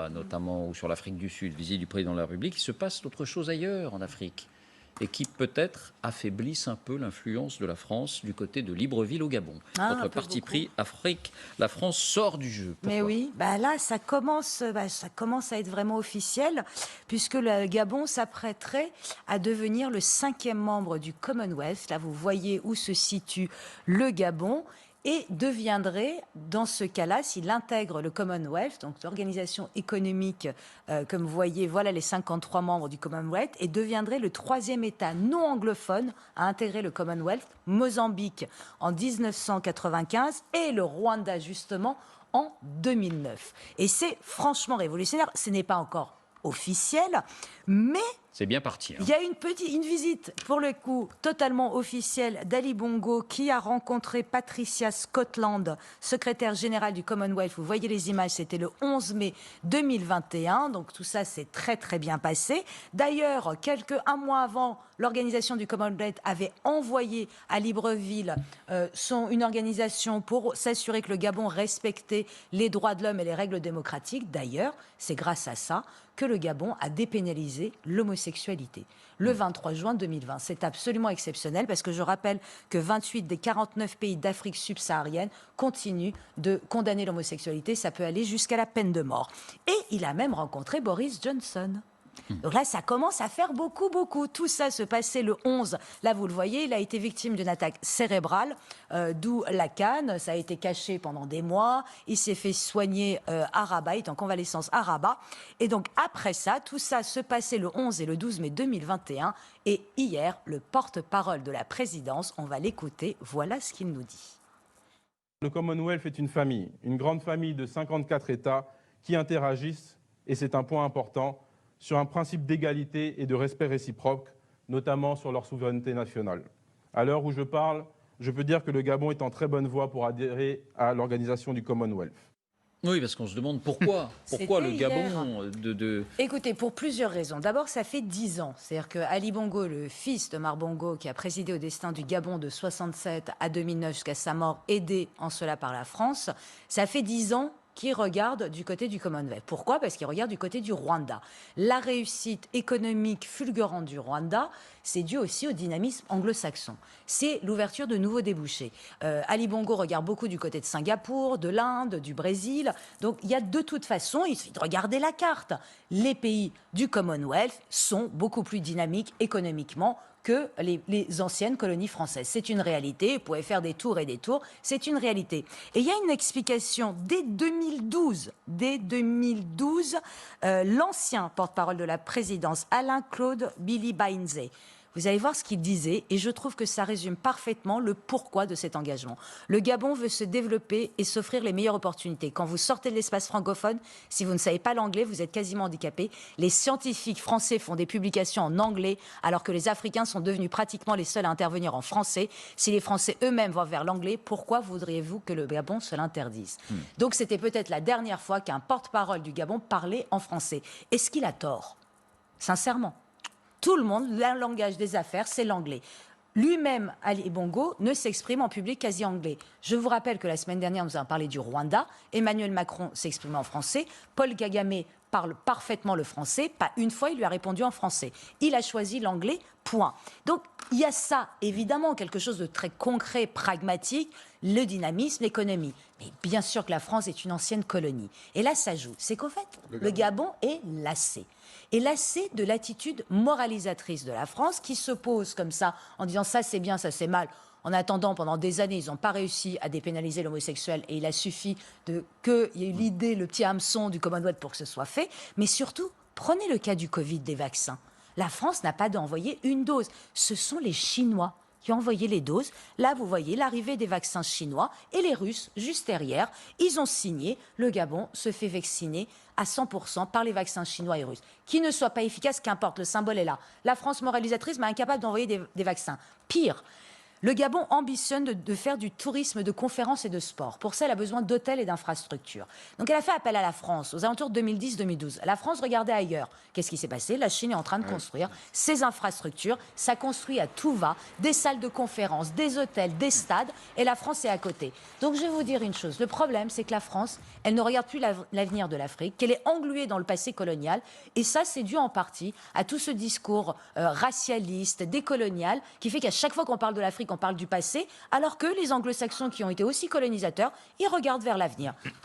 notamment ou sur l'Afrique du Sud, visite du président de la République, il se passe d'autres choses ailleurs en Afrique et qui peut-être affaiblissent un peu l'influence de la France du côté de Libreville au Gabon. Ah, un Votre peu parti beaucoup. pris Afrique, la France sort du jeu. Mais Pourquoi? oui, bah là, ça commence à être vraiment officiel, puisque le Gabon s'apprêterait à devenir le 5e membre du Commonwealth. Là, vous voyez où se situe le Gabon. Et deviendrait, dans ce cas-là, s'il intègre le Commonwealth, donc l'organisation économique, comme vous voyez, voilà les 53 membres du Commonwealth, et deviendrait le 3e État non anglophone à intégrer le Commonwealth, Mozambique en 1995 et le Rwanda, justement, en 2009. Et c'est franchement révolutionnaire. Ce n'est pas encore officiel, mais C'est bien parti. il y a une visite, pour le coup, totalement officielle d'Ali Bongo qui a rencontré Patricia Scotland, secrétaire générale du Commonwealth. Vous voyez les images, c'était le 11 mai 2021. Donc tout ça s'est très très bien passé. D'ailleurs, un mois avant, l'organisation du Commonwealth avait envoyé à Libreville une organisation pour s'assurer que le Gabon respectait les droits de l'homme et les règles démocratiques. D'ailleurs, c'est grâce à ça que le Gabon a dépénalisé l'homosexualité le 23 juin 2020. C'est absolument exceptionnel parce que je rappelle que 28 des 49 pays d'Afrique subsaharienne continuent de condamner l'homosexualité. Ça peut aller jusqu'à la peine de mort. Et il a même rencontré Boris Johnson. Donc là, ça commence à faire beaucoup, beaucoup. Tout ça se passait le 11. Là, vous le voyez, il a été victime d'une attaque cérébrale, d'où la canne. Ça a été caché pendant des mois. Il s'est fait soigner à Rabat, il est en convalescence à Rabat. Et donc, après ça, tout ça se passait le 11 et le 12 mai 2021. Et hier, le porte-parole de la présidence, on va l'écouter. Voilà ce qu'il nous dit. Le Commonwealth est une famille, une grande famille de 54 États qui interagissent, et c'est un point important, sur un principe d'égalité et de respect réciproque, notamment sur leur souveraineté nationale. À l'heure où je parle, je peux dire que le Gabon est en très bonne voie pour adhérer à l'organisation du Commonwealth. Oui, parce qu'on se demande pourquoi. Pourquoi le Gabon Écoutez, pour plusieurs raisons. D'abord, ça fait 10 ans. C'est-à-dire que Ali Bongo, le fils de Mar Bongo, qui a présidé au destin du Gabon de 67 à 2009 jusqu'à sa mort, aidé en cela par la France, ça fait 10 ans qui regarde du côté du Commonwealth. Pourquoi? Parce qu'il regarde du côté du Rwanda. La réussite économique fulgurante du Rwanda, c'est dû aussi au dynamisme anglo-saxon. C'est l'ouverture de nouveaux débouchés. Ali Bongo regarde beaucoup du côté de Singapour, de l'Inde, du Brésil. Donc il y a de toute façon, il suffit de regarder la carte. Les pays du Commonwealth sont beaucoup plus dynamiques économiquement que les anciennes colonies françaises. C'est une réalité, vous pouvez faire des tours et des tours, c'est une réalité. Et il y a une explication dès 2012. Dès 2012, l'ancien porte-parole de la présidence, Alain-Claude Bilibainze, vous allez voir ce qu'il disait, et je trouve que ça résume parfaitement le pourquoi de cet engagement. Le Gabon veut se développer et s'offrir les meilleures opportunités. Quand vous sortez de l'espace francophone, si vous ne savez pas l'anglais, vous êtes quasiment handicapé. Les scientifiques français font des publications en anglais, alors que les Africains sont devenus pratiquement les seuls à intervenir en français. Si les Français eux-mêmes vont vers l'anglais, pourquoi voudriez-vous que le Gabon se l'interdise? Donc c'était peut-être la dernière fois qu'un porte-parole du Gabon parlait en français. Est-ce qu'il a tort? Sincèrement. Tout le monde, le langage des affaires, c'est l'anglais. Lui-même, Ali Bongo, ne s'exprime en public quasi anglais. Je vous rappelle que la semaine dernière, nous avons parlé du Rwanda. Emmanuel Macron s'exprime en français. Paul Kagame parle parfaitement le français. Pas une fois, il lui a répondu en français. Il a choisi l'anglais, point. Donc, il y a ça, évidemment, quelque chose de très concret, pragmatique, le dynamisme, l'économie. Mais bien sûr que la France est une ancienne colonie. Et là, ça joue. C'est qu'au fait, le Gabon est lassé. Et lassé de l'attitude moralisatrice de la France qui se pose comme ça en disant ça c'est bien, ça c'est mal. En attendant, pendant des années, ils n'ont pas réussi à dépénaliser l'homosexuel et il a suffi qu'il y ait eu l'idée, le petit hameçon du Commonwealth pour que ce soit fait. Mais surtout, prenez le cas du Covid, des vaccins. La France n'a pas d'envoyer une dose. Ce sont les Chinois qui ont envoyé les doses. Là, vous voyez l'arrivée des vaccins chinois et les Russes, juste derrière, ils ont signé. Le Gabon se fait vacciner à 100% par les vaccins chinois et russes. Qu'ils ne soient pas efficaces, qu'importe, le symbole est là. La France moralisatrice, mais incapable d'envoyer des vaccins. Pire, Le Gabon ambitionne de faire du tourisme de conférences et de sport. Pour ça, elle a besoin d'hôtels et d'infrastructures. Donc elle a fait appel à la France aux alentours de 2010-2012. La France regardait ailleurs. Qu'est-ce qui s'est passé? La Chine est en train de construire ses infrastructures. Ça construit à tout va, des salles de conférences, des hôtels, des stades, et la France est à côté. Donc je vais vous dire une chose. Le problème, c'est que la France, elle ne regarde plus l'avenir de l'Afrique, qu'elle est engluée dans le passé colonial. Et ça, c'est dû en partie à tout ce discours racialiste, décolonial, qui fait qu'à chaque fois qu'on parle de l'Afrique, on parle du passé, alors que les anglo-saxons qui ont été aussi colonisateurs, ils regardent vers l'avenir.